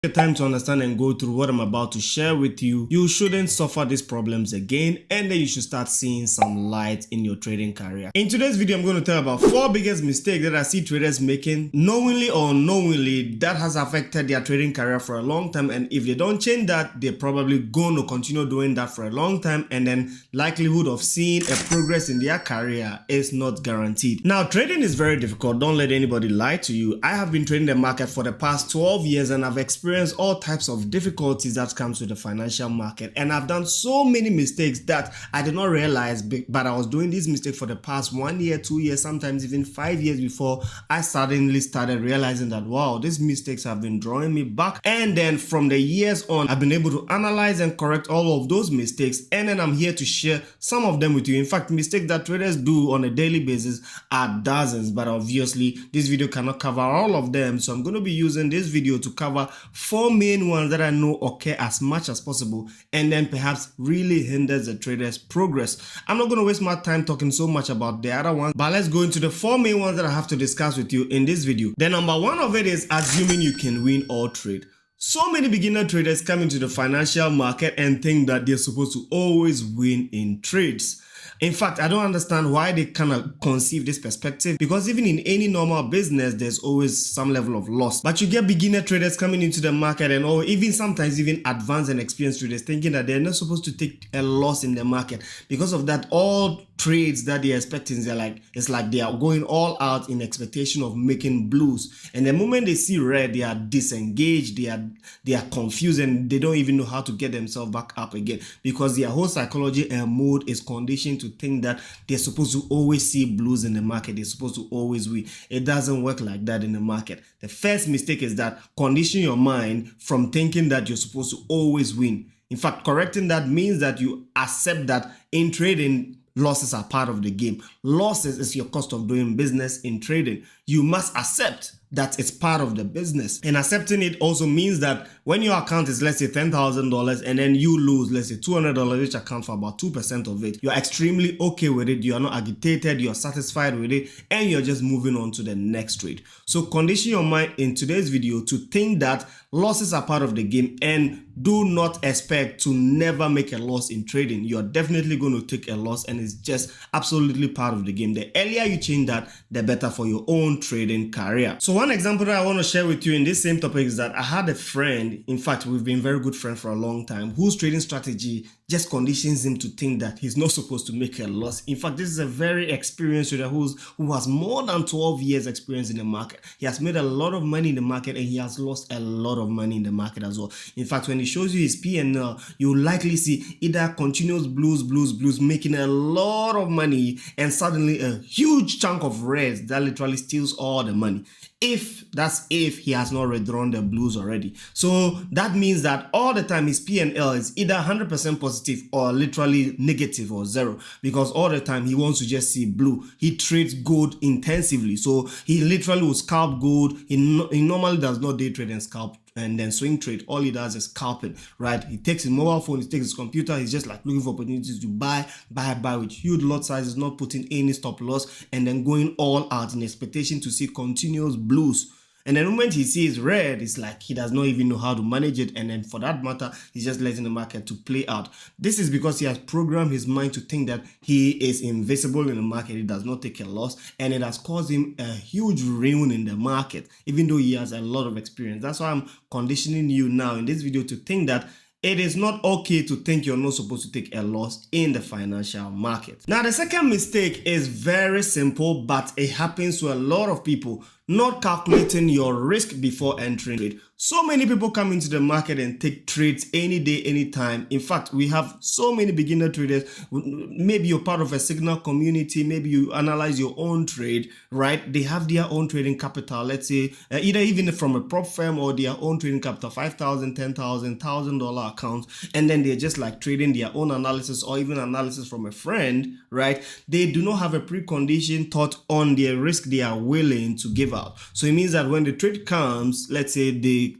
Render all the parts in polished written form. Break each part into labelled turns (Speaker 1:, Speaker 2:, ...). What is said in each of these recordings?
Speaker 1: Your time to understand and go through what I'm about to share with you, you shouldn't suffer these problems again, and then you should start seeing some light in your trading career. In today's video, I'm going to tell about 4 biggest mistakes that I see traders making knowingly or unknowingly that has affected their trading career for a long time, and if they don't change that, they're probably going to continue doing that for a long time, and then likelihood of seeing a progress in their career is not guaranteed. Now, trading is very difficult. Don't let anybody lie to you. I have been trading the market for the past 12 years and I've experienced all types of difficulties that comes with the financial market, and I've done so many mistakes that I did not realize, but I was doing these mistakes for the past 1 year, 2 years, sometimes even 5 years before I suddenly started realizing that wow, these mistakes have been drawing me back. And then from the years on, I've been able to analyze and correct all of those mistakes, and then I'm here to share some of them with you. In fact, mistakes that traders do on a daily basis are dozens, but obviously this video cannot cover all of them, so I'm going to be using this video to cover 4 main ones that I know occur as much as possible and then perhaps really hinders the trader's progress. I'm not going to waste my time talking so much about the other ones, but let's go into the 4 main ones that I have to discuss with you in this video. The number one of it is assuming you can win all trade. So many beginner traders come into the financial market and think that they're supposed to always win in trades. In fact, I don't understand why they kind of conceive this perspective, because even in any normal business, there's always some level of loss. But you get beginner traders coming into the market and even sometimes even advanced and experienced traders thinking that they're not supposed to take a loss in the market. Because of that, all trades that they're expecting, it's like they are going all out in expectation of making blues. And the moment they see red, they are disengaged, they are confused, and they don't even know how to get themselves back up again, because their whole psychology and mood is conditioned to think that they're supposed to always see blues in the market, they're supposed to always win. It doesn't work like that in the market. The first mistake is that condition your mind from thinking that you're supposed to always win. In fact, correcting that means that you accept that in trading, losses are part of the game. Losses is your cost of doing business in trading. You must accept that it's part of the business. And accepting it also means that when your account is, let's say, $10,000 and then you lose, let's say, $200, which accounts for about 2% of it, you're extremely okay with it. You are not agitated, you're satisfied with it, and you're just moving on to the next trade. So condition your mind in today's video to think that losses are part of the game, and do not expect to never make a loss in trading. You're definitely going to take a loss, and it's just absolutely part of the game. The earlier you change that, the better for your own trading career. So one example that I want to share with you in this same topic is that I had a friend, in fact, we've been very good friends for a long time, whose trading strategy just conditions him to think that he's not supposed to make a loss. In fact, this is a very experienced trader who has more than 12 years experience in the market. He has made a lot of money in the market, and he has lost a lot of money in the market as well. In fact, when he shows you his P&L, you'll likely see either continuous blues, making a lot of money, and suddenly a huge chunk of reds that literally steals all the money. If he has not redrawn the blues already. So that means that all the time his P&L is either 100% positive or literally negative or zero, because all the time he wants to just see blue. He trades gold intensively, so he literally will scalp gold. He normally does not day trade and scalp and then swing trade. All he does is scalping, right? He takes his mobile phone, he takes his computer, he's just like looking for opportunities to buy with huge lot sizes, not putting any stop loss, and then going all out in expectation to see continuous blues. And the moment he sees red, it's like he does not even know how to manage it, and then for that matter, he's just letting the market to play out. This is because he has programmed his mind to think that he is invisible in the market, he does not take a loss, and it has caused him a huge ruin in the market, even though he has a lot of experience. That's why I'm conditioning you now in this video to think that it is not okay to think you're not supposed to take a loss in the financial market. Now, the second mistake is very simple, but it happens to a lot of people: not calculating your risk before entering trade. So many people come into the market and take trades any day, anytime. In fact, we have so many beginner traders. Maybe you're part of a Signal community, maybe you analyze your own trade, right? They have their own trading capital, let's say, either even from a prop firm or their own trading capital, $5,000, $10,000, $1,000 accounts, and then they're just like trading their own analysis or even analysis from a friend, right? They do not have a precondition thought on their risk they are willing to give out. So it means that when the trade comes, let's say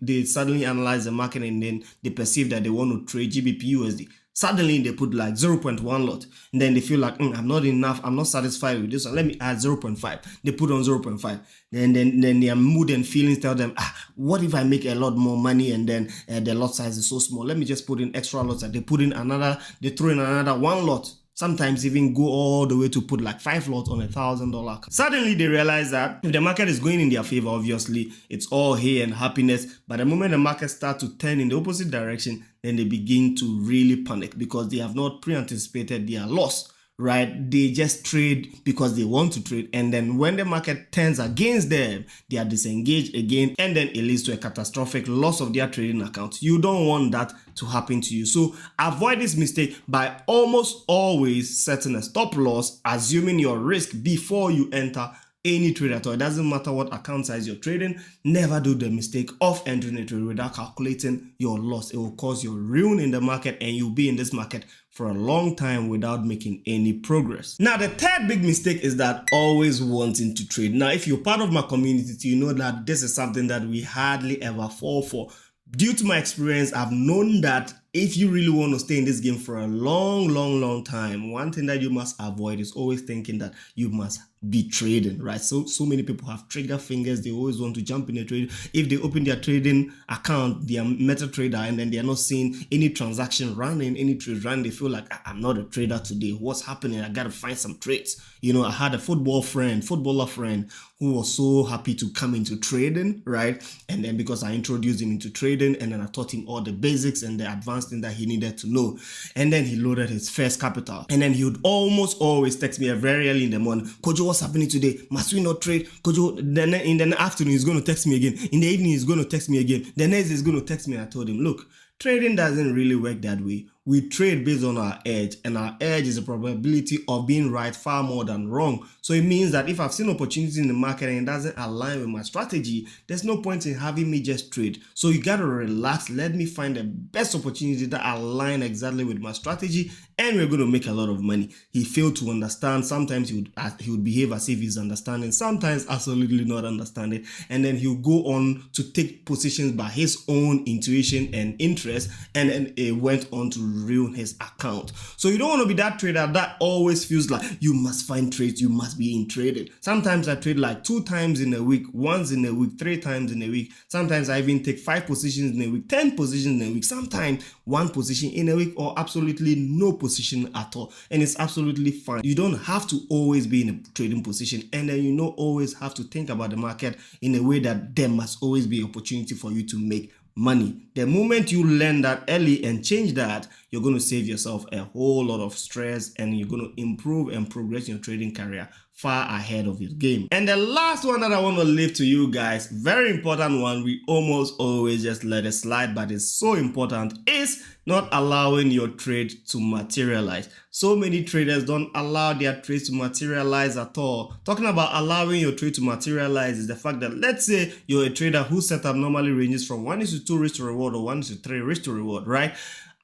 Speaker 1: they suddenly analyze the market and then they perceive that they want to trade GBP USD. Suddenly they put like 0.1 lot, and then they feel like I'm not enough, I'm not satisfied with this one, let me add 0.5. They put on 0.5. Then their mood and feelings tell them, what if I make a lot more money and then the lot size is so small? Let me just put in extra lots. They throw in another 1 lot. Sometimes even go all the way to put like 5 lots on $1,000. Suddenly they realize that if the market is going in their favor, obviously it's all hey and happiness. But the moment the market starts to turn in the opposite direction, then they begin to really panic because they have not pre-anticipated their loss. Right? They just trade because they want to trade, and then when the market turns against them, they are disengaged again, and then it leads to a catastrophic loss of their trading account. You don't want that to happen to you. So avoid this mistake by almost always setting a stop loss, assuming your risk before you enter any trade at all. It doesn't matter what account size you're trading. Never do the mistake of entering a trade without calculating your loss. It will cause you ruin in the market, and you'll be in this market for a long time without making any progress. Now, the third big mistake is that always wanting to trade. Now, if you're part of my community, you know that this is something that we hardly ever fall for. Due to my experience, I've known that if you really want to stay in this game for a long time, one thing that you must avoid is always thinking that you must be trading, right? So many people have trigger fingers. They always want to jump in a trade. If they open their trading account, their MetaTrader, and then they are not seeing any transaction running, any trade running, they feel like, I'm not a trader today. What's happening? I got to find some trades. You know, I had a footballer friend who was so happy to come into trading, right? And then because I introduced him into trading, and then I taught him all the basics and the advanced thing that he needed to know. And then he loaded his first capital. And then he would almost always text me very early in the morning, Kojo, what's happening today? Must we not trade? Kojo, then in the afternoon, he's going to text me again. In the evening, he's going to text me again. The next day, he's going to text me. I told him, look, trading doesn't really work that way. We trade based on our edge, and our edge is the probability of being right far more than wrong. So it means that if I've seen opportunity in the market and it doesn't align with my strategy, there's no point in having me just trade. So you got to relax. Let me find the best opportunity that align exactly with my strategy, and we're going to make a lot of money. He failed to understand. Sometimes he would behave as if he's understanding, sometimes absolutely not understanding, and then he'll go on to take positions by his own intuition and interest, and then it went on to ruin his account. So you don't want to be that trader that always feels like you must find trades, you must be in trading. Sometimes I trade like 2 times in a week, once in a week, 3 times in a week. Sometimes I even take 5 positions in a week, 10 positions in a week, sometimes 1 position in a week, or absolutely no position at all. And it's absolutely fine. You don't have to always be in a trading position, and then you don't always have to think about the market in a way that there must always be opportunity for you to make money. The moment you learn that early and change that, you're going to save yourself a whole lot of stress, and you're going to improve and progress your trading career far ahead of your game. And the last one that I want to leave to you guys, very important one, we almost always just let it slide, but it's so important, is not allowing your trade to materialize. So many traders don't allow their trades to materialize at all. Talking about allowing your trade to materialize is the fact that, let's say you're a trader whose setup normally ranges from 1:2 risk to reward or 1:3 risk to reward, right?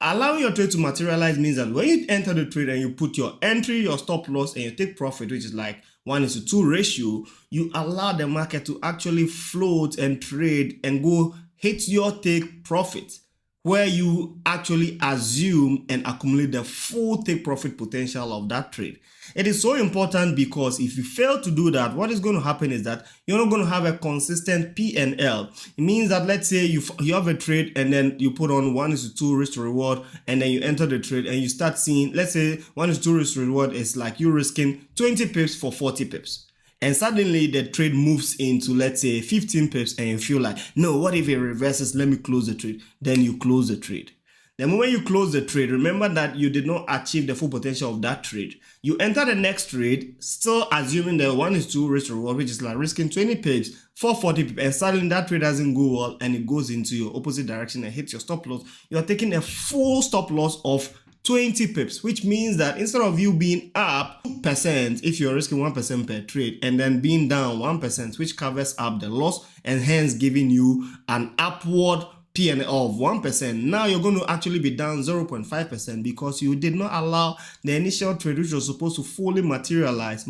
Speaker 1: Allowing your trade to materialize means that when you enter the trade and you put your entry, your stop loss, and you take profit, which is like 1:2 ratio, you allow the market to actually float and trade and go hit your take profit, where you actually assume and accumulate the full take profit potential of that trade. It is so important, because if you fail to do that, what is going to happen is that you're not going to have a consistent P&L. It means that, let's say you have a trade and then you put on 1:2 risk to reward, and then you enter the trade and you start seeing, let's say 1:2 risk to reward is like you risking 20 pips for 40 pips. And suddenly the trade moves into, let's say, 15 pips, and you feel like, no, what if it reverses? Let me close the trade. Then you close the trade. The moment you close the trade, remember that you did not achieve the full potential of that trade. You enter the next trade, still assuming the 1:2 risk reward, which is like risking 20 pips for 40 pips, and suddenly that trade doesn't go well, and it goes into your opposite direction and hits your stop loss. You are taking a full stop loss of 20 pips, which means that instead of you being up 2%, if you're risking 1% per trade, and then being down 1%, which covers up the loss and hence giving you an upward P&L of 1%, now you're going to actually be down 0.5% because you did not allow the initial trade, which was supposed to fully materialize,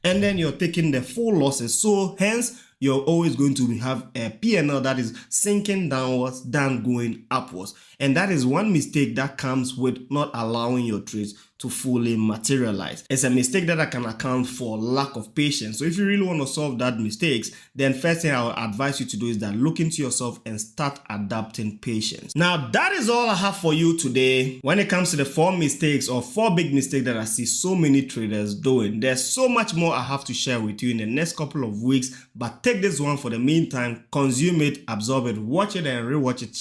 Speaker 1: and then you're taking the full losses. So hence, you're always going to have a P&L that is sinking downwards than going upwards. And that is one mistake that comes with not allowing your trades to fully materialize. It's a mistake that I can account for lack of patience. So if you really want to solve that mistakes, then first thing I would advise you to do is that look into yourself and start adapting patience. Now that is all I have for you today when it comes to the 4 mistakes or 4 big mistakes that I see so many traders doing. There's so much more I have to share with you in the next couple of weeks, but take this one for the meantime, consume it, absorb it, watch it and rewatch it.